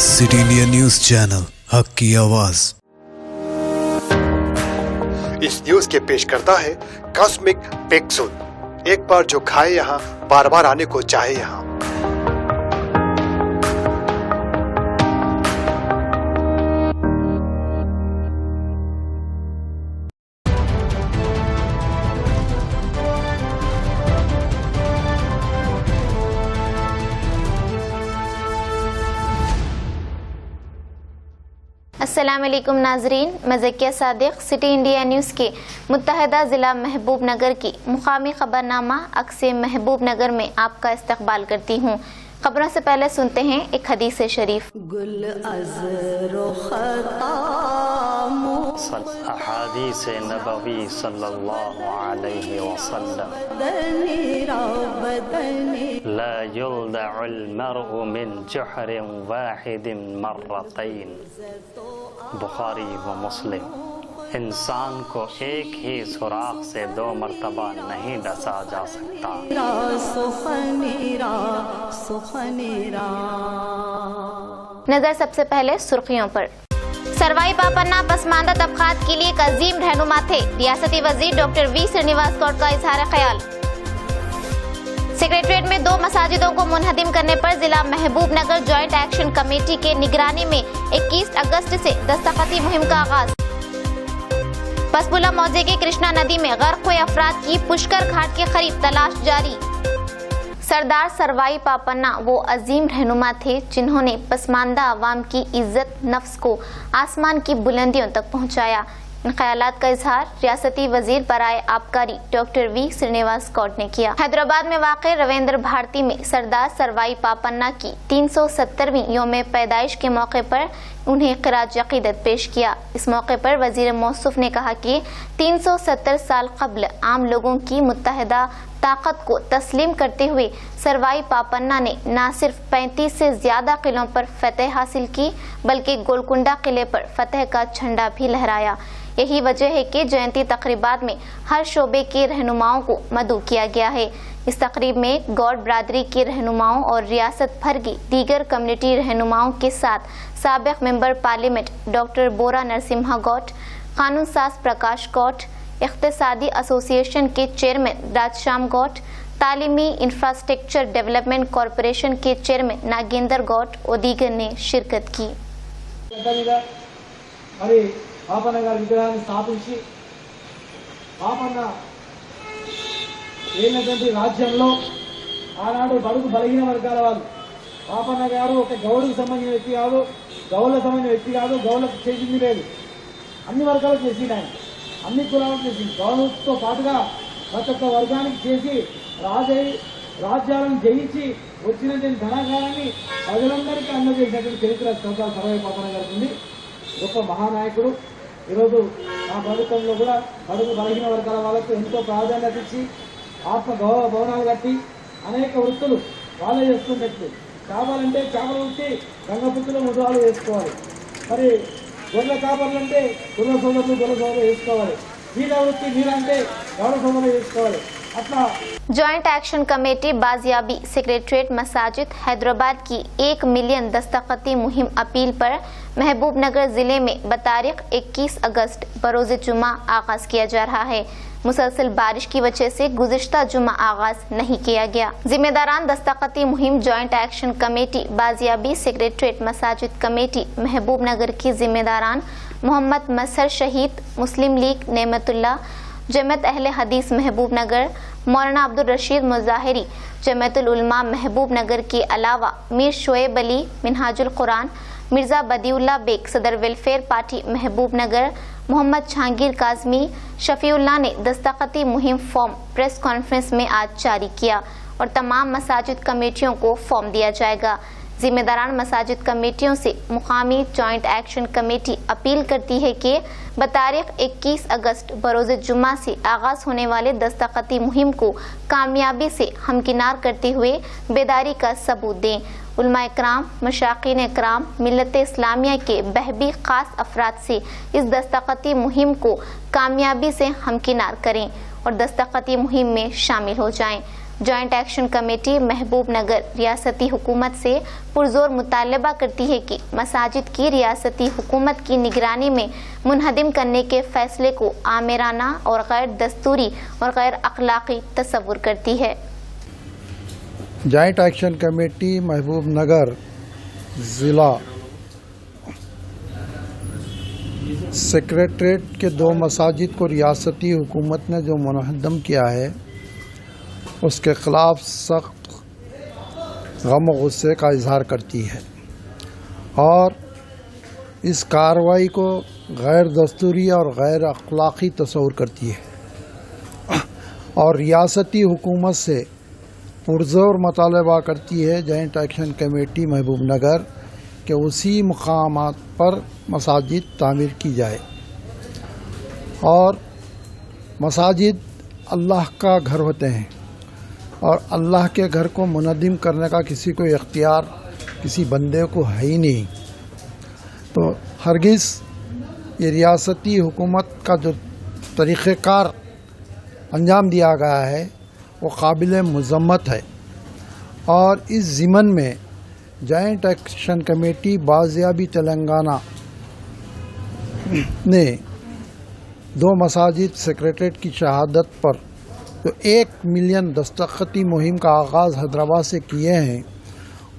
City India news channel, हक की आवाज। इस न्यूज के पेश करता है कॉस्मिक पिक्सल। एक बार जो खाए यहाँ, बार बार आने को चाहे यहाँ। अस्सलाम वालेकुम नाजरीन, मैं Zakia Sadiq city India news के मुत्तहदा ज़िला महबूब नगर की मुकामी खबरनामा अक्से महबूब नगर में आपका इस्तकबाल करती हूँ। खबरों से पहले सुनते हैं एक हदीस शरीफ। अहादीस नबवी सल्लल्लाहु अलैहि वसल्लम ला युल्दअुल मर्उ मिन जुहरिन वाहिदिन मर्रतैन, बुखारी व मुस्लिम। इंसान को एक ही सुराख से 2 मरतबा नहीं डसा जा सकता। नजर सबसे पहले सुर्खियों पर। सरवाई पापन्ना पसमानदा तबकात के लिए एक अजीम रहनुमा थे, रियासती वजीर डॉक्टर वी श्रीनिवास गौड़ का इजहार ख्याल। सेक्रेटरीट में 2 मसाजिदों को मुनहदिम करने पर जिला महबूब नगर जॉइंट एक्शन कमेटी के निगरानी में 21 अगस्त से दस्तखती मुहिम का आगाज। पसपुला मौजे के कृष्णा नदी में गर्क हुए अफराद की पुष्कर घाट के करीब तलाश जारी। सरदार सरवाई पापन्ना वो अजीम रहनुमा थे जिन्होंने पसमानदा अवाम की इज्जत नफ्स को आसमान की बुलंदियों तक पहुंचाया। इन ख्यालात का इजहार रियासती वजीर बराए आबकारी डॉक्टर वी श्रीनिवास गौड़ ने किया। हैदराबाद में वाक़े रविंद्र भारती में सरदार सरवाई पापन्ना की 370वीं यौम पैदाइश के मौके पर उन्हें ख़िराज अक़ीदत पेश किया। इस मौके पर वजीर मौसूफ ने कहा कि 370 साल कबल आम लोगों की मुत्तहदा ताकत को तस्लीम करते हुए सरवाई पापन्ना ने न सिर्फ 35 से ज्यादा किलों पर फतह हासिल की, बल्कि गोलकुंडा किले पर फतह का झंडा भी लहराया। यही वजह है कि जयंती तकरीबात में हर शोबे के रहनुमाओं को मदऊ किया गया है। इस तकरीब में गौड़ बरादरी के रहनुमाओं और रियासत भर की दीगर कम्युनिटी रहनुमाओं के साथ साबिक मेंबर पार्लियामेंट डॉक्टर बोरा नरसिम्हा गौड़, कानून साज प्रकाश गौड़, इख्तिसादी एसोसिएशन के चेयरमैन राजश्याम गौड़, तालीमी इंफ्रास्ट्रक्चर डेवलपमेंट कॉरपोरेशन के चेयरमैन नागेंद्र गौड़ और दीगर ने शिरकत की। పాపన్న గారి విగ్రహాన్ని స్థాపించి పాపన్న ఏనటువంటి రాజ్యంలో ఆనాడు బడుగు బలహీన వర్గాల వాళ్ళు, పాపన్న గారు ఒక గౌడుకు సంబంధించిన వ్యక్తి కాదు, గౌళ్ళకు సంబంధించిన వ్యక్తి కాదు, గౌళ్ళకు చేసింది లేదు, అన్ని వర్గాలకు చేసింది ఆయన, అన్ని కులాలకు చేసింది. గౌళ్ళతో పాటుగా ప్రతి ఒక్క వర్గానికి చేసి రాజ్యాలను జయించి వచ్చినటువంటి ధనాగారాన్ని ప్రజలందరికీ అందజేసినటువంటి చరిత్ర సర్దార్ సర్వాయి పాపన్న గారికి ఉంది. గొప్ప మహానాయకుడు. ఈరోజు ఆ ప్రభుత్వంలో కూడా బడుగు బలహీన వర్గాల వాళ్ళకు ఎంతో ప్రాధాన్యత ఇచ్చి ఆత్మ గౌరవ భవనాలు కట్టి అనేక వృత్తులు వాళ్ళే చేస్తున్నట్టు. చేపలంటే చేపల వృత్తి గంగపుత్రులు ముద్రాలు వేసుకోవాలి, మరి గొర్రెల చేపలంటే గొర్రెల సోదరులు గొర్రెల సోదరులు వేసుకోవాలి, మీర వృత్తి మీరంటే గౌరవ సోదరులు వేసుకోవాలి. जॉइंट एक्शन कमेटी बाजियाबी सेक्रेटरीट मसाजिद हैदराबाद की 1 मिलियन दस्तखती मुहिम अपील पर महबूब नगर जिले में बतारीख 21 अगस्त बरोज़ जुमा आगाज किया जा रहा है। मुसलसल बारिश की वजह से गुज़िश्ता जुमा आगाज नहीं किया गया। जिम्मेदारान दस्तखती मुहिम जॉइंट एक्शन कमेटी बाजियाबी सेक्रेटरीट मसाजिद कमेटी महबूब नगर की जिम्मेदारान मोहम्मद मसहर शहीद, मुस्लिम लीग नेमतुल्लाह, जमात अहले हदीस महबूब नगर, मौलाना अब्दुल रशीद मुजाहिरी, जमातुल उलमा महबूब नगर के अलावा मीर शोएब अली, मिनहाजुल कुरान, मिर्ज़ा बदीउल्लाह बेग, सदर वेलफेयर पार्टी महबूब नगर, मोहम्मद जहांगीर काजमी, शफीउल्लाह ने दस्तखती मुहिम फॉर्म प्रेस कॉन्फ्रेंस में आज जारी किया और तमाम मसाजिद कमेटियों को फॉर्म दिया जाएगा। जिम्मेदारान मसाजिद कमेटियों से मुकामी जॉइंट एक्शन कमेटी अपील करती है कि बतारीख 21 अगस्त बरोज़ जुम्मा से आगाज होने वाले दस्तखती मुहिम को कामयाबी से हमकिनार करते हुए बेदारी का सबूत दें। उलमा इकराम, मशाकिन इकराम, मिल्लत इस्लामिया के बहबी खास अफराद से इस दस्तखती मुहिम को कामयाबी से हमकिनार करें और दस्तखती मुहिम में शामिल हो जाएं। جوائنٹ ایکشن کمیٹی محبوب نگر ریاستی حکومت سے پرزور مطالبہ کرتی ہے کہ مساجد کی ریاستی حکومت کی نگرانی میں منہدم کرنے کے فیصلے کو آمرانہ اور غیر دستوری اور غیر اخلاقی تصور کرتی ہے۔ جوائنٹ ایکشن کمیٹی محبوب نگر ضلع سیکریٹریٹ کے 2 مساجد کو ریاستی حکومت نے جو منہدم کیا ہے اس کے خلاف سخت غم و غصے کا اظہار کرتی ہے اور اس کارروائی کو غیر دستوری اور غیر اخلاقی تصور کرتی ہے اور ریاستی حکومت سے پرزور مطالبہ کرتی ہے جوائنٹ ایکشن کمیٹی محبوب نگر کہ اسی مقامات پر مساجد تعمیر کی جائے اور مساجد اللہ کا گھر ہوتے ہیں اور اللہ کے گھر کو منہدم کرنے کا کسی کو اختیار کسی بندے کو ہے ہی نہیں، تو ہرگز یہ ریاستی حکومت کا جو طریقہ کار انجام دیا گیا ہے وہ قابل مذمت ہے اور اس ضمن میں جوائنٹ ایکشن کمیٹی بازیابی تلنگانہ نے 2 مساجد سیکریٹریٹ کی شہادت پر جو 1 ملین دستخطی مہم کا آغاز حیدرآباد سے کیے ہیں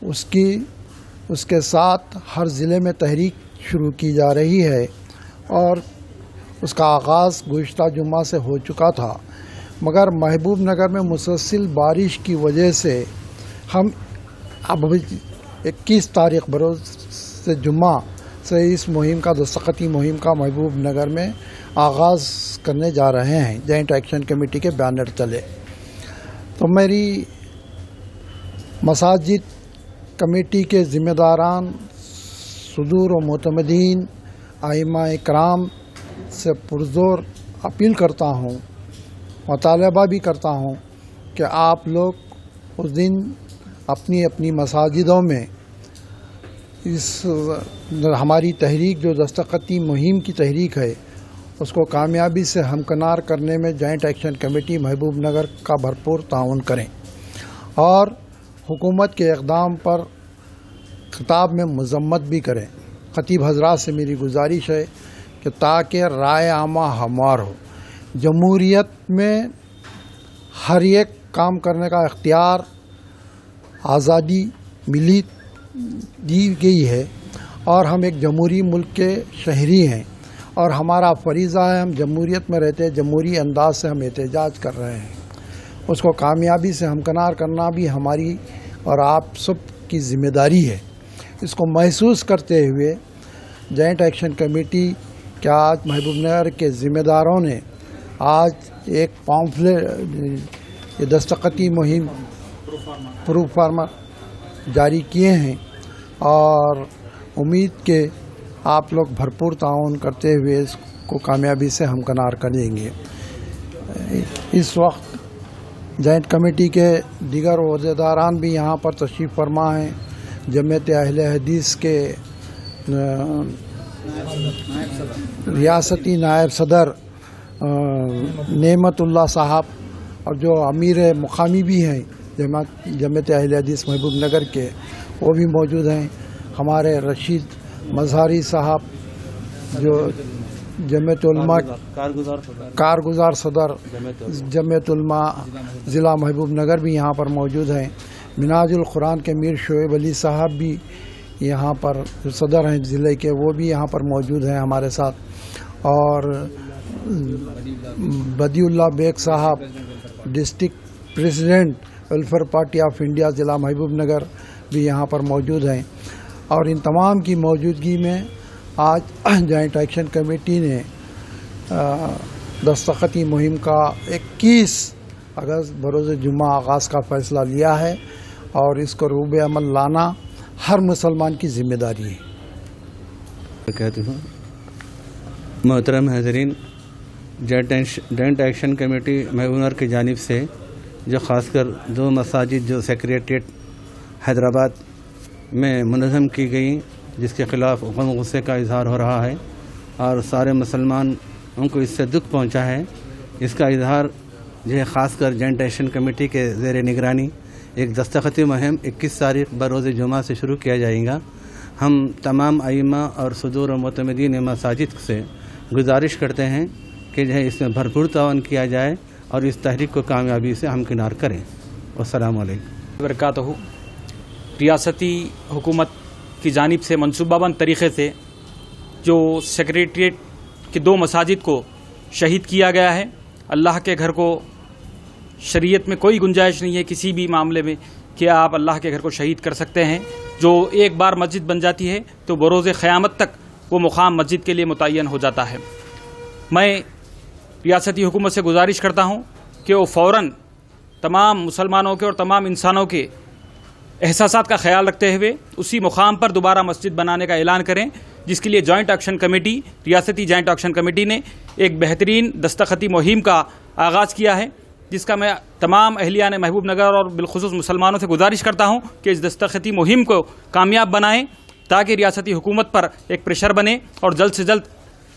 اس کے ساتھ ہر ضلع میں تحریک شروع کی جا رہی ہے اور اس کا آغاز گزشتہ جمعہ سے ہو چکا تھا، مگر محبوب نگر میں مسلسل بارش کی وجہ سے ہم اب 21 تاریخ بروز سے جمعہ سے اس مہم کا دستخطی مہم کا محبوب نگر میں آغاز کرنے جا رہے ہیں جوائنٹ ایکشن کمیٹی کے بینر تلے۔ تو میری مساجد کمیٹی کے ذمہ داران، صدور و معتمدین، ائمہ کرام سے پرزور اپیل کرتا ہوں، مطالبہ بھی کرتا ہوں کہ آپ لوگ اس دن اپنی اپنی مساجدوں میں اس ہماری تحریک جو دستخطی مہم کی تحریک ہے اس کو کامیابی سے ہمکنار کرنے میں جوائنٹ ایکشن کمیٹی محبوب نگر کا بھرپور تعاون کریں اور حکومت کے اقدام پر خطاب میں مذمت بھی کریں۔ خطیب حضرات سے میری گزارش ہے کہ تاکہ رائے عامہ ہموار ہو، جمہوریت میں ہر ایک کام کرنے کا اختیار آزادی دی گئی ہے اور ہم ایک جمہوری ملک کے شہری ہیں اور ہمارا فریضہ ہے، ہم جمہوریت میں رہتے جمہوری انداز سے ہم احتجاج کر رہے ہیں، اس کو کامیابی سے ہمکنار کرنا بھی ہماری اور آپ سب کی ذمہ داری ہے۔ اس کو محسوس کرتے ہوئے جوائنٹ ایکشن کمیٹی کے آج محبوب نگر کے ذمہ داروں نے آج ایک پامفلیٹ یہ دستخطی مہم پروف فارما جاری کیے ہیں اور امید کہ آپ لوگ بھرپور تعاون کرتے ہوئے اس کو کامیابی سے ہمکنار کریں گے۔ اس وقت جوائنٹ کمیٹی کے دیگر عہدیداران بھی یہاں پر تشریف فرما ہیں، جمعیت اہل حدیث کے ریاستی نائب صدر نعمت اللہ صاحب اور جو امیر مقامی بھی ہیں جمعیت اہل حدیث محبوب نگر کے وہ بھی موجود ہیں، ہمارے رشید مظہری صاحب جو جمعیت علماء کارگزار صدر جمعیت علماء ضلع محبوب نگر بھی یہاں پر موجود ہیں، مناج القرآن کے میر شعیب علی صاحب بھی یہاں پر جو صدر ہیں ضلع کے وہ بھی یہاں پر موجود ہیں ہمارے ساتھ، اور بدی اللہ بیگ صاحب district president welfare party of India ضلع محبوب نگر بھی یہاں پر موجود ہیں، اور ان تمام کی موجودگی میں آج جوائنٹ ایکشن کمیٹی نے دستخطی مہم کا 21 اگست بروز جمعہ آغاز کا فیصلہ لیا ہے اور اس کو روب عمل لانا ہر مسلمان کی ذمہ داری ہے۔ کہتے ہوں محترم حاضرین، جوائنٹ ایکشن کمیٹی محبوب نگر کی جانب سے جو خاص کر 2 مساجد جو سیکریٹریٹ حیدرآباد میں منظم کی گئی جس کے خلاف غم و غصے کا اظہار ہو رہا ہے اور سارے مسلمان ان کو اس سے دکھ پہنچا ہے، اس کا اظہار जो है ख़ास कर जॉइंट एक्शन कमेटी के ज़ेर निगरानी एक दस्तखती मुहिम 21 तारीख बरोज़ जुमा से शुरू किया जाएगा। हम तमाम आइमा और सदूर और मोतमदीन मसाजिद से गुजारिश करते हैं कि जो है इसमें भरपूर तावन किया जाए और इस तहरीक को कामयाबी से हमकिनार करें। अस्सलामु अलैकुम बरकातहू। रियासती हुकूमत की जानिब से मनसूबाबंद तरीक़े से जो सेक्रेटरीट के 2 मसाजिद को शहीद किया गया है, अल्लाह के घर को शरीयत में कोई गुंजाइश नहीं है किसी भी मामले में कि आप अल्लाह के घर को शहीद कर सकते हैं। जो एक बार मस्जिद बन जाती है तो बरोज़ क़यामत तक वो मुकाम मस्जिद के लिए मुतय्यन हो जाता है। मैं रियासती हुकूमत से गुजारिश करता हूँ कि वो फ़ौरन तमाम मुसलमानों के और तमाम इंसानों के एहसासात का ख्याल रखते हुए उसी मुकाम पर दोबारा मस्जिद बनाने का ऐलान करें, जिसके लिए जॉइंट एक्शन कमेटी, रियासती जॉइंट एक्शन कमेटी ने एक बेहतरीन दस्तखती मुहिम का आगाज़ किया है, जिसका मैं तमाम अहलियान महबूब नगर और बिलखुसूस मुसलमानों से गुजारिश करता हूँ कि इस दस्तखती मुहिम को कामयाब बनाएं ताकि रियासती हुकूमत पर एक प्रेशर बने और जल्द से जल्द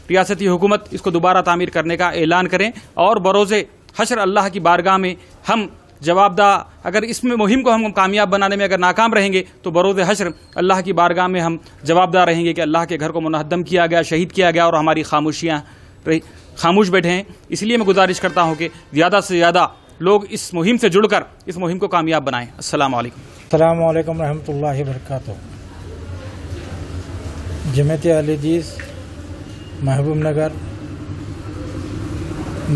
रियासती हुकूमत इसको दोबारा तामीर करने का ऐलान करें और बरोज़े हशर अल्लाह की बारगाह में हम जवाबदा, अगर इसमें मुहिम को हम कामयाब बनाने में अगर नाकाम रहेंगे तो बरोज़ हशर अल्लाह की बारगाह में हम जवाबदार रहेंगे कि अल्लाह के घर को मुनहद्दम किया गया, शहीद किया गया और हमारी खामोश बैठे हैं। इसलिए मैं गुजारिश करता हूँ कि ज़्यादा से ज़्यादा लोग इस मुहिम से जुड़कर इस मुहिम को कामयाब बनाएं। अस्सलामु अलैकुम। अस्सलामु अलैकुम रहमतुल्लाहि व बरकातहू। जमात अहले हदीस महबूब नगर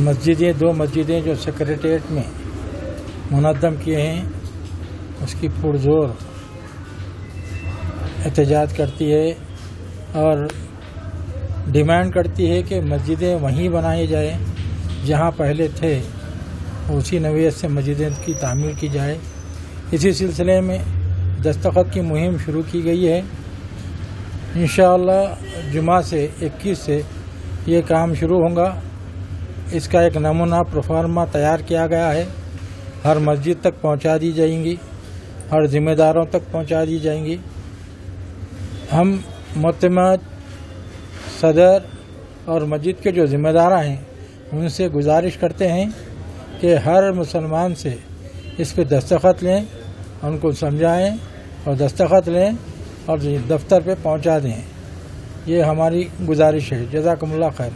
मस्जिदें, 2 मस्जिदें जो सेक्रेटेरिएट में मुनद्दम किए हैं, उसकी पुरजोर एहतजाज करती है और डिमांड करती है कि मस्जिदें वहीं बनाई जाए जहां पहले थे, उसी नवीयत से मस्जिदें की तामीर की जाए। इसी सिलसिले में दस्तखत की मुहिम शुरू की गई है। इंशाअल्लाह जुमा से 21 से ये काम शुरू होगा। इसका एक नमूना प्रोफार्मा तैयार किया गया है, हर मस्जिद तक पहुंचा दी जाएंगी, हर ज़िम्मेदारों तक पहुंचा दी जाएंगी। हम मुतमद सदर और मस्जिद के जो ज़िम्मेदार हैं उनसे गुजारिश करते हैं कि हर मुसलमान से इस पर दस्तखत लें, उनको समझाएं और दस्तखत लें और दफ्तर पे पहुंचा दें। ये हमारी गुजारिश है। जज़ाकुमुल्लाह खैर।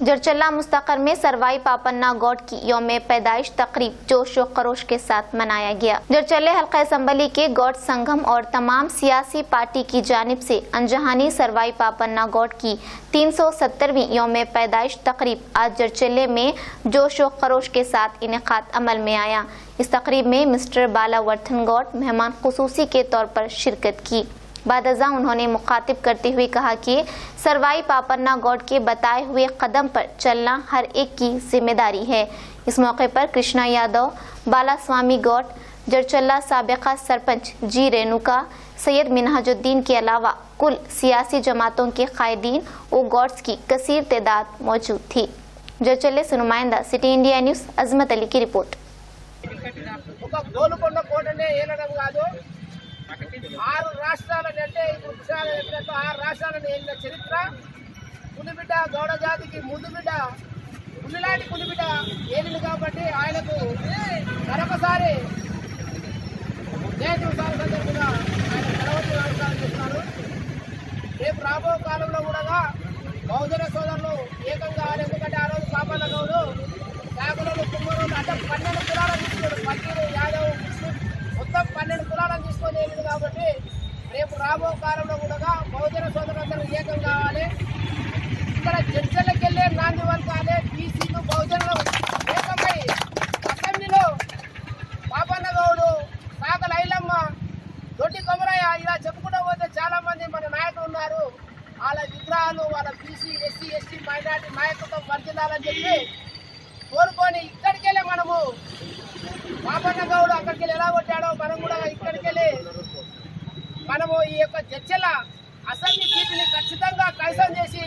जरचल्ला मुस्तकर में सरवाई पापन्ना गौड की यौम पैदाइश तकरीब जोश व खरोश के साथ मनाया गया। जरचल्ले हल्का असम्बली के गौड संगम और तमाम सियासी पार्टी की जानिब से अनजहानी सरवाई पापन्ना गौड की 370वीं यौम पैदाइश तकरीब आज जरचल्ले में जोश व खरोश के साथ इनेकाद अमल में आया। इस तकरीब में मिस्टर बाला वर्धन गौड मेहमान खुसूसी के तौर पर शिरकत की। बादजा उन्होंने मुखातिब करते हुए कहा कि सरवाई पापन्ना गौड के बताए हुए कदम पर चलना हर एक की जिम्मेदारी है। इस मौके पर कृष्णा यादव, बाला स्वामी गौड, जरचल्ला साबिका सरपंच जी रेणुका, सैयद मिनहाजुद्दीन के अलावा कुल सियासी जमातों के कायदीन और गौड्स की कसीर तादाद मौजूद थी। जरचल्ले से नुमाइंदा सिटी इंडिया न्यूज़ अजमत अली की रिपोर्ट। 6 రాష్ట్రాలను అంటే ఇప్పుడు విషయాలు చెప్పినట్టు 6 రాష్ట్రాలను ఏలిన చరిత్ర పులిబిడ్డ గౌడ జాతికి ముందు బిడ్డ పులిలాంటి పులిబిడ్డ ఏలింది కాబట్టి ఆయనకు మరొకసారి జయంతి ఉత్సవాల సందర్భంగా ఆయన గౌరవ నమస్కారం చేస్తున్నారు. రేపు రాబో కాలంలో కూడా బహుజన సోదరులు ఏకంగా ఎందుకంటే ఆ రోజు పాపన్న గౌడు శాఖలు కుమ్మరులు అంటే 12 కులాలను తీసుకున్నారు. పక్కీరు యాదవ్ మొత్తం 12 కులాలను తీసుకొని ఏమిటి కాబట్టి రేపు రాబో కాలంలో కూడా బహుజన సోదరులందరూ ఏకం కావాలి. ఇక్కడ జడ్జలకు వెళ్ళే నాంది వర్గాలే బీసీలు బహుజనులు ఏకమై అసెంబ్లీలో పాపన్న గౌడు, సాగల ఐలమ్మ, దొడ్డి కొమరయ్య ఇలా చెప్పుకుంటూ పోతే చాలా మంది మన నాయకులు ఉన్నారు. వాళ్ళ విగ్రహాలు వాళ్ళ బీసీ ఎస్సీ ఎస్టీ మైనార్టీ నాయకత్వం వర్ధిల్లాలని చెప్పి కోరుకొని ఇక్కడికెళ్ళి మనము పాపన్న గౌడు అక్కడికి ఎలా కొట్టాడో మనం కూడా ఇక్కడికి వెళ్ళి మనము ఈ యొక్క చర్చల అసెంబ్లీ సీటుని ఖచ్చితంగా కైసం చేసి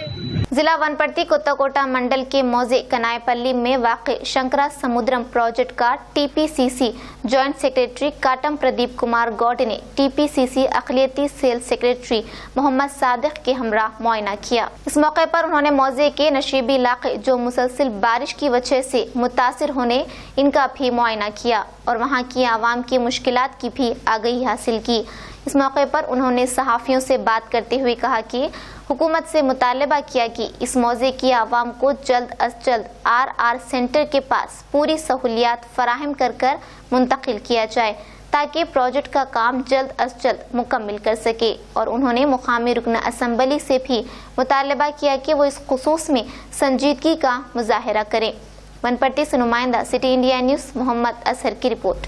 जिला वनपट्टी कोत्ताकोटा मंडल के मौजे कनायपल्ली में वाक़ शंकरा समुद्रम प्रोजेक्ट का TPCC joint secretary Katam Pradeep Kumar Goud ने टीपीसीसी अक़लियती सेल सेक्रेटरी मोहम्मद सादिक के हमरा मुआयना किया। इस मौके पर उन्होंने मौजे के नशीबी इलाके जो मुसलसिल बारिश की वजह से मुतासिर होने इनका भी मुआयना किया और वहाँ की आवाम की मुश्किलात की भी आगाही हासिल की। इस मौके पर उन्होंने सहाफ़ियों से बात करते हुए कहा कि हुकूमत से मुतालबा किया कि इस मौजे की आवाम को जल्द अज जल्द आर सेंटर के पास पूरी सहूलियात फराहम कर कर मुंतकिल किया जाए ताकि प्रोजेक्ट का काम जल्द अज जल्द मुकम्मल कर सके। और उन्होंने मुकामी रुकन असम्बली से भी मुतालबा किया कि वो इस खुसूस में संजीदगी का मुजाहरा करें। वनपट्टी से नुमाइंदा city India news Mohammad Azhar की रिपोर्ट।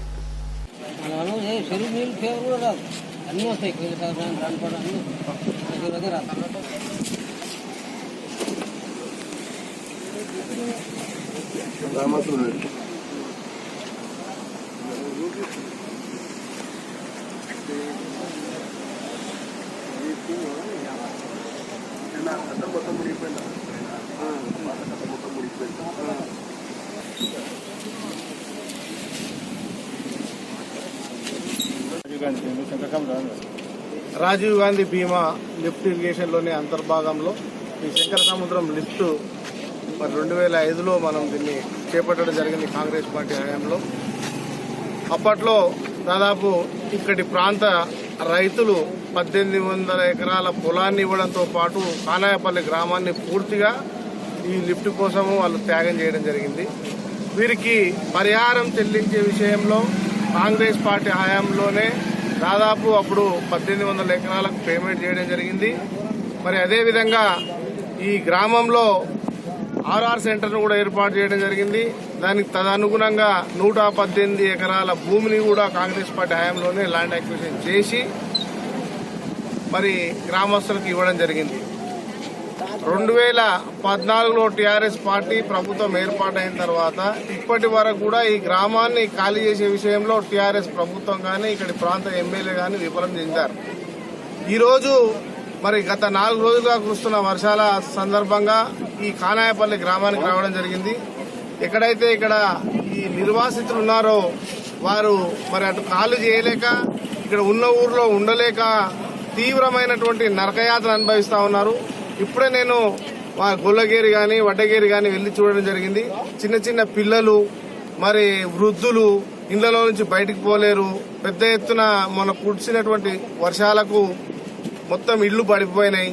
రాజీవ్ గాంధీ బీమా లిఫ్ట్ ఇరిగేషన్లోని అంతర్భాగంలో ఈ శంకర సముద్రం లిఫ్ట్ మరి 2005లో మనం దీన్ని చేపట్టడం జరిగింది కాంగ్రెస్ పార్టీ హయాంలో. అప్పట్లో దాదాపు ఇక్కడి ప్రాంత రైతులు 1800 ఎకరాల పొలాన్ని ఇవ్వడంతో పాటు కానాయపల్లి గ్రామాన్ని పూర్తిగా ఈ లిఫ్ట్ కోసము వాళ్ళు త్యాగం చేయడం జరిగింది. వీరికి పరిహారం చెల్లించే విషయంలో కాంగ్రెస్ పార్టీ హయాంలోనే దాదాపు అప్పుడు 1800 ఎకరాలకు పేమెంట్ చేయడం జరిగింది. మరి అదేవిధంగా ఈ గ్రామంలో ఆర్ఆర్ సెంటర్ను కూడా ఏర్పాటు చేయడం జరిగింది. దానికి తదనుగుణంగా 118 ఎకరాల భూమిని కూడా కాంగ్రెస్ పార్టీ హయాంలోనే ల్యాండ్ అక్విజిషన్ చేసి మరి గ్రామస్తులకు ఇవ్వడం జరిగింది. 2014లో టీఆర్ఎస్ పార్టీ ప్రభుత్వం ఏర్పాటైన తర్వాత ఇప్పటి వరకు కూడా ఈ గ్రామాన్ని ఖాళీ చేసే విషయంలో టీఆర్ఎస్ ప్రభుత్వం కానీ ఇక్కడి ప్రాంత ఎమ్మెల్యే కానీ విఫలం చెందారు. ఈరోజు మరి గత 4 రోజులుగా కురుస్తున్న వర్షాల సందర్భంగా ఈ కానాయపల్లి గ్రామానికి రావడం జరిగింది. ఎక్కడైతే ఇక్కడ ఈ నిర్వాసితులు ఉన్నారో వారు మరి అటు ఖాళీ చేయలేక ఇక్కడ ఉన్న ఊర్లో ఉండలేక తీవ్రమైనటువంటి నరకయాత్ర అనుభవిస్తా ఉన్నారు. ఇప్పుడే నేను గొల్లగేరి కానీ వడ్డగేరి కానీ వెళ్లి చూడడం జరిగింది. చిన్న చిన్న పిల్లలు మరి వృద్ధులు ఇళ్లలో నుంచి బయటకు పోలేరు. పెద్ద ఎత్తున మన కురిసినటువంటి వర్షాలకు మొత్తం ఇళ్లు పడిపోయినాయి.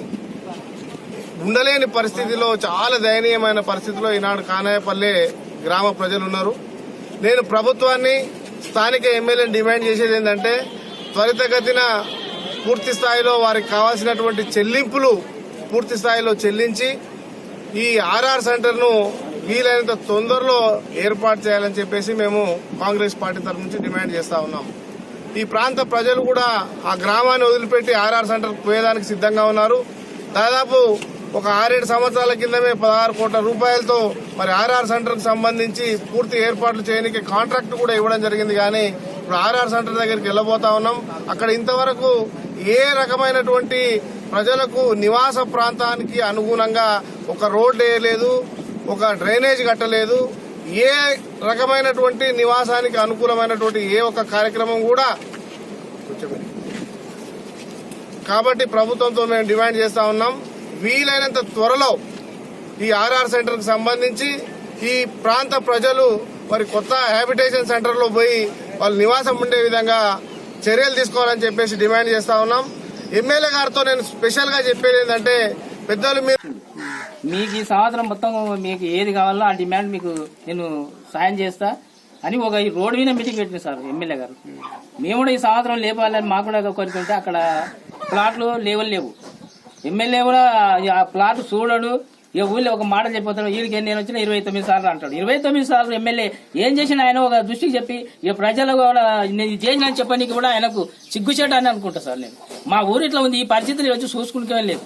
ఉండలేని పరిస్థితిలో చాలా దయనీయమైన పరిస్థితిలో ఈనాడు కానాయపల్లె గ్రామ ప్రజలు ఉన్నారు. నేను ప్రభుత్వాన్ని స్థానిక ఎమ్మెల్యేని డిమాండ్ చేసేది ఏంటంటే త్వరితగతిన పూర్తి స్థాయిలో వారికి కావాల్సినటువంటి చెల్లింపులు పూర్తి స్థాయిలో చెల్లించి ఈ ఆర్ఆర్ సెంటర్ను వీలైనంత తొందరలో ఏర్పాటు చేయాలని చెప్పేసి మేము కాంగ్రెస్ పార్టీ తరఫు నుంచి డిమాండ్ చేస్తా ఉన్నాం. ఈ ప్రాంత ప్రజలు కూడా ఆ గ్రామాన్ని వదిలిపెట్టి ఆర్ఆర్ సెంటర్కు పోయేదానికి సిద్ధంగా ఉన్నారు. దాదాపు ఒక 6-7 సంవత్సరాల కిందమే 16 కోట్ల రూపాయలతో మరి ఆర్ఆర్ సెంటర్కు సంబంధించి పూర్తి ఏర్పాట్లు చేయడానికి కాంట్రాక్ట్ కూడా ఇవ్వడం జరిగింది. కానీ ఇప్పుడు ఆర్ఆర్ సెంటర్ దగ్గరికి వెళ్ళబోతా ఉన్నాం. అక్కడ ఇంతవరకు ఏ రకమైనటువంటి ప్రజలకు నివాస ప్రాంతానికి అనుగుణంగా ఒక రోడ్ వేయలేదు, ఒక డ్రైనేజ్ కట్టలేదు, ఏ రకమైనటువంటి నివాసానికి అనుకూలమైనటువంటి ఏ ఒక్క కార్యక్రమం కూడా. కాబట్టి ప్రభుత్వంతో మేము డిమాండ్ చేస్తా ఉన్నాం, వీలైనంత త్వరలో ఈ ఆర్ఆర్ సెంటర్ కు సంబంధించి ఈ ప్రాంత ప్రజలు మరి కొత్త హ్యాబిటేషన్ సెంటర్ లో పోయి వాళ్ళు నివాసం ఉండే విధంగా చర్యలు తీసుకోవాలని చెప్పేసి డిమాండ్ చేస్తా ఉన్నాం. ఎమ్మెల్యే గారితో నేను స్పెషల్ గా చెప్పేది ఏంటంటే పెద్దలు మీకు ఈ సంవత్సరం మొత్తం మీకు ఏది కావాలో ఆ డిమాండ్ మీకు నేను సాయం చేస్తా అని ఒక ఈ రోడ్డు మీద మీటింగ్ పెట్టింది సార్ ఎమ్మెల్యే గారు. మేము కూడా ఈ సంవత్సరం లేపాలని మాకు కూడా కోరుకుంటే అక్కడ ప్లాట్లు లేవు. ఎమ్మెల్యే కూడా ఆ ప్లాట్ చూడడు, ఇక ఊళ్ళో ఒక మాట చెప్పిపోతాడు, వీడికి నేను వచ్చిన 29 సార్లు అంటాడు. 29 సార్లు ఎమ్మెల్యే ఏం చేసిన ఆయన ఒక దృష్టికి చెప్పి ఇక ప్రజలు కూడా నేను చేసిన చెప్పడానికి కూడా ఆయనకు సిగ్గుచేట అని అనుకుంటా సార్. నేను మా ఊరు ఇట్లా ఉంది, ఈ పరిస్థితిని వచ్చి చూసుకుంటే లేదు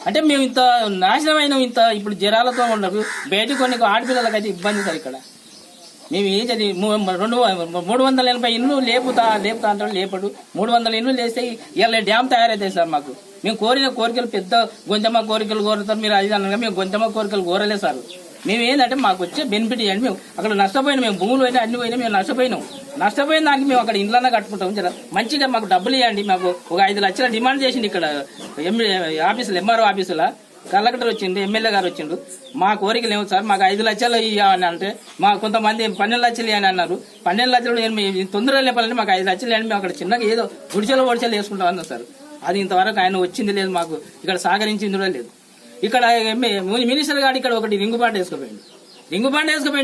అంటే మేము ఇంత నాశనమైన ఇంత ఇప్పుడు జ్వరాలతో ఉండదు బయటకు కొన్ని ఆడపిల్లలకైతే ఇబ్బంది సార్. ఇక్కడ మేము ఏం చది 380 ఇండ్లు లేపుతా అంటాడు, లేపడు. 300 ఇండ్లు లేస్తే ఇలా డ్యామ్ తయారైతాయి సార్. మాకు మేము కోరిన కోరికలు పెద్ద గొంతమ్మ కోరికలు కోరుతారు మీరు అది అనగా మేము గొంతమ్మ కోరికలు కోరలేదు సార్. మేము ఏంటంటే మాకు వచ్చే బెనిఫిట్ ఇవ్వండి. మేము అక్కడ నష్టపోయినాం, మేము భూములు పోయినా అన్ని పోయినా మేము నష్టపోయిన దానికి మేము అక్కడ ఇండ్లన్నా కట్టుకుంటాం. జర మంచిగా మాకు డబ్బులు ఇవ్వండి. మాకు ఒక 5 లక్షల డిమాండ్ చేసింది ఇక్కడ ఆఫీసులో, ఎంఆర్ఓ ఆఫీసులో. కలెక్టర్ వచ్చిండు, ఎమ్మెల్యే గారు వచ్చిండు. మా కోరికలు ఏమో సార్ మాకు 5 లక్షలు ఇవ్వని అంటే మా కొంతమంది 12 లక్షలు ఇవ్వని అన్నారు. 12 లక్షలు తొందరగా లేపాలని మాకు 5 లక్షలు ఇవ్వండి, మేము అక్కడ చిన్నగా ఏదో గుడిచెలు వేసుకుంటాం అన్నారు సార్. అది ఇంతవరకు ఆయన వచ్చింది లేదు, మాకు ఇక్కడ సహకరించింది కూడా లేదు. ఇక్కడ మినిస్టర్ గారు ఇక్కడ ఒకటి రింగుబాటు వేసుకుపోయింది.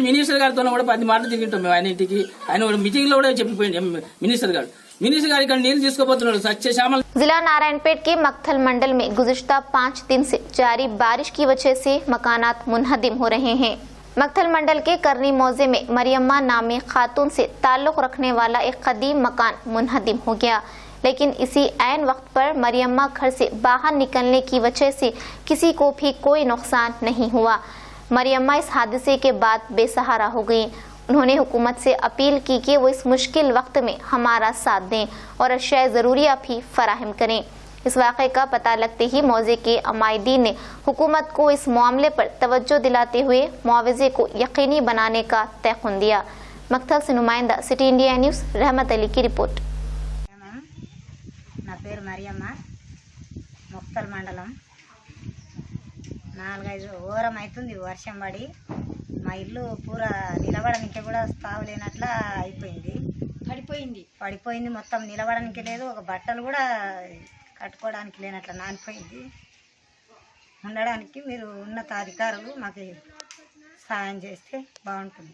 మినిస్టర్ గారితో కూడా 10 మాటలు తిరిగింటాం మేము ఆయన ఇంటికి. ఆయన మీటింగ్ లో కూడా చెప్పిపోయింది మినిస్టర్ గారు ఇక్కడ नील తీసుకోబోతున్నాడు సత్య శ్యామల. जिला नारायणपेट के मक्थल मंडल में गुज़िश्ता 5 दिन से जारी बारिश की वजह से मकानात मुनहदिम हो रहे हैं। मक्थल मंडल के करनी मौजे में मरियम्मा नामी खातून से ताल्लुक रखने वाला एक कदीम मकान मुनहदिम हो गया, लेकिन इसी ऐन वक्त पर मरियम्मा घर से बाहर निकलने की वजह से किसी को भी कोई नुकसान नहीं हुआ। मरियम्मा इस हादसे के बाद बेसहारा हो गई। उन्होंने हुकूमत से अपील की कि वो इस मुश्किल वक्त में हमारा साथ दें और अशिया ज़रूरिया भी फराहम करें। इस वाक़े का पता लगते ही मौजे के अमायदीन ने हुकूमत को इस मामले पर तवज्जो दिलाते हुए मुआवजे को यकीनी बनाने का तयक़ुन दिया। मक्तल से नुमाइंदा सिटी इंडिया न्यूज़ रहमत अली की रिपोर्ट। నా పేరు మరియమ్మ, మొక్తల్ మండలం. 4-5 ఓరం అవుతుంది వర్షం పడి మా ఇల్లు పూరా నిలబడడానికి కూడా స్థావలేనట్లా పడిపోయింది. మొత్తం నిలబడడానికి లేదు, ఒక బట్టలు కూడా కట్టుకోవడానికి లేనట్లా నానిపోయింది. ఉండడానికి మీరు ఉన్నత అధికారులు మాకు సహాయం చేస్తే బాగుంటుంది.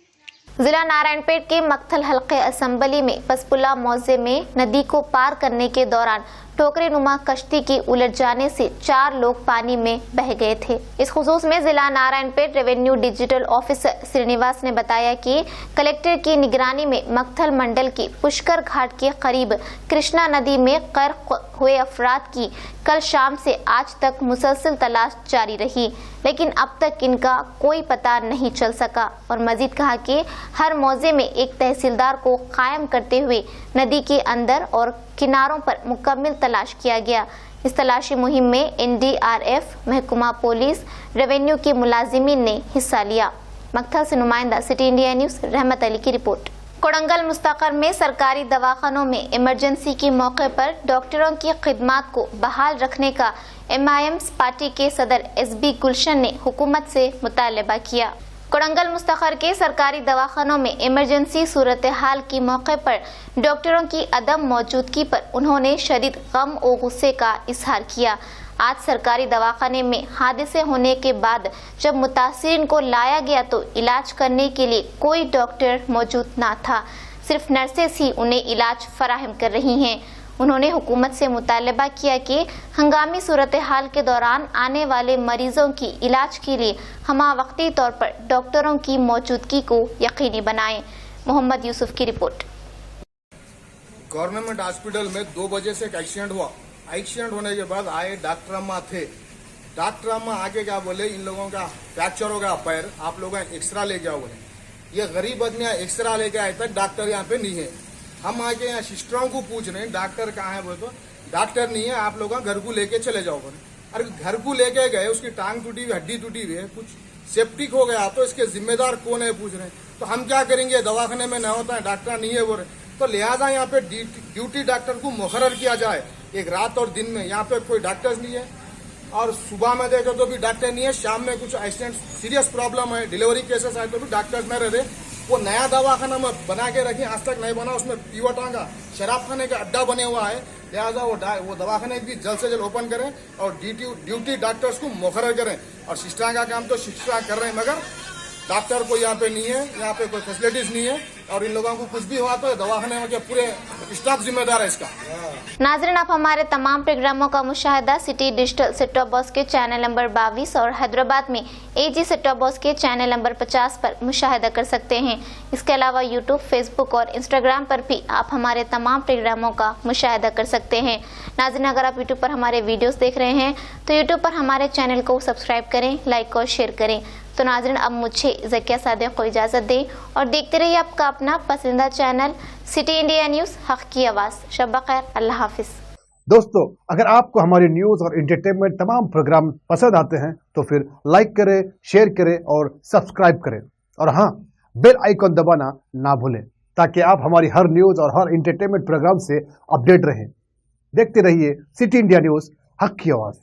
जिला नारायणपेट के मक्थल हल्के असम्बली में पसपुला मौजे में नदी को पार करने के दौरान टोकरी नुमा कश्ती की उलट जाने से 4 लोग पानी में बह गए थे। इस खुसूस में जिला Narayanpet revenue digital officer Srinivas ने बताया कि कलेक्टर की निगरानी में मक्थल मंडल के पुष्कर घाट के करीब कृष्णा नदी में गर्क हुए अफराद की कल शाम से आज तक मुसलसल तलाश जारी रही, लेकिन अब तक इनका कोई पता नहीं चल सका। और मजीद कहा कि हर मौजे में एक तहसीलदार को कायम करते हुए नदी के अंदर और किनारों पर मुकम्मल तलाश किया गया। इस तलाशी मुहिम में NDRF, महकमा पुलिस, रेवेन्यू के मुलाजिमीन ने हिस्सा लिया। मक्थल से नुमाइंदा सिटी इंडिया न्यूज़ रहमत अली की रिपोर्ट। कोडंगल मुस्तकर में सरकारी दवाखानों में इमरजेंसी के मौके पर डॉक्टरों की खिदमात को बहाल रखने का MIM पार्टी के सदर SB गुलशन ने हुकूमत से मुतालबा किया। कोडंगल मुस्तखर के सरकारी दवाखानों में इमरजेंसी सूरत हाल की मौके पर डॉक्टरों की अदम मौजूदगी पर उन्होंने शदीद गम और गुस्से का इजहार किया। आज सरकारी दवाखाने में हादसे होने के बाद जब मुतासिरीन को लाया गया तो इलाज करने के लिए कोई डॉक्टर मौजूद ना था, सिर्फ नर्सेस ही उन्हें इलाज फराहम कर रही हैं। उन्होंने हुकूमत से मुतालबा किया कि हंगामी सूरत हाल के दौरान आने वाले मरीजों की इलाज के लिए हमावक्ती तौर पर डॉक्टरों की मौजूदगी को यकीनी बनाएं। मोहम्मद यूसुफ की रिपोर्ट। गवर्नमेंट हॉस्पिटल में 2 बजे से एक एक्सीडेंट हुआ। एक्सीडेंट होने के बाद आए डॉक्टर अम्मा थे। डॉक्टर अम्मा आके क्या बोले, इन लोगों का फ्रैक्चर हो गया पैर, आप लोग एक्सरा ले जाओ बोले। ये गरीब आदमी एक्सरा लेके आए तक डॉक्टर यहाँ पे नहीं है। हम आके यहाँ सिस्टरों को पूछ रहे हैं डॉक्टर कहाँ है, बोले तो डॉक्टर नहीं है, आप लोग घर को लेके चले जाओ बोले। अरे घर को लेके गए, उसकी टांग टूटी हुई, हड्डी टूटी हुई है, कुछ सेप्टिक हो गया तो इसके जिम्मेदार कौन है पूछ रहे हैं। तो हम क्या करेंगे, दवाखाने में न होता है, डॉक्टर नहीं है बोल रहे। तो लिहाजा यहाँ पे ड्यूटी डॉक्टर को मुकर्रर किया जाए। एक रात और दिन में यहाँ पे कोई डॉक्टर नहीं है, और सुबह में देखे तो भी डॉक्टर नहीं है, शाम में कुछ एक्सीडेंट सीरियस प्रॉब्लम है, डिलीवरी केसेस आए तो भी डॉक्टर न रहे। वो नया दवाखाना में बना के रखी, आज तक नहीं बना, उसमें पीवटा का शराब खाने का अड्डा बने हुआ है। लिहाजा वो दवाखाने भी जल्द से जल्द ओपन करें और ड्यूटी डॉक्टर्स को मुकर्रर करें। और सिस्टर का काम तो सिस्टर कर रहे हैं, मगर डॉक्टर को यहाँ पे नहीं है, यहाँ पे कोई फैसिलिटीज नहीं है, और इन लोगों को कुछ भी हुआ तो दवाखाने में पूरे स्टाफ जिम्मेदार है इसका। नाज़रीन, आप हमारे तमाम प्रोग्रामों का मुशाहिदा city digital set top box के चैनल नंबर 22 और हैदराबाद में AG सेट टॉप बॉक्स के चैनल नंबर 50 पर मुशाहिदा कर सकते हैं। इसके अलावा यूट्यूब, फेसबुक और इंस्टाग्राम पर भी आप हमारे तमाम प्रोग्रामों का मुशाहिदा कर सकते हैं। नाज़रीन, अगर आप यूट्यूब पर हमारे वीडियोस देख रहे हैं तो यूट्यूब पर हमारे चैनल को सब्सक्राइब करें, लाइक और शेयर करें। तो नाज़रीन, अब मुझे ज़किया सादिक को इजाज़त दें और देखते रहिए आपका अपना पसंदीदा चैनल सिटी इंडिया न्यूज़, हक़ की आवाज़। शब ख़ैर, अल्लाह हाफ़िज़। दोस्तों, अगर आपको हमारी न्यूज और एंटरटेनमेंट तमाम प्रोग्राम पसंद आते हैं तो फिर लाइक करें, शेयर करें और सब्सक्राइब करें, और हाँ, बेल आइकॉन दबाना ना भूलें ताकि आप हमारी हर न्यूज और हर एंटरटेनमेंट प्रोग्राम से अपडेट रहें। देखते रहिए सिटी इंडिया न्यूज, हक की आवाज।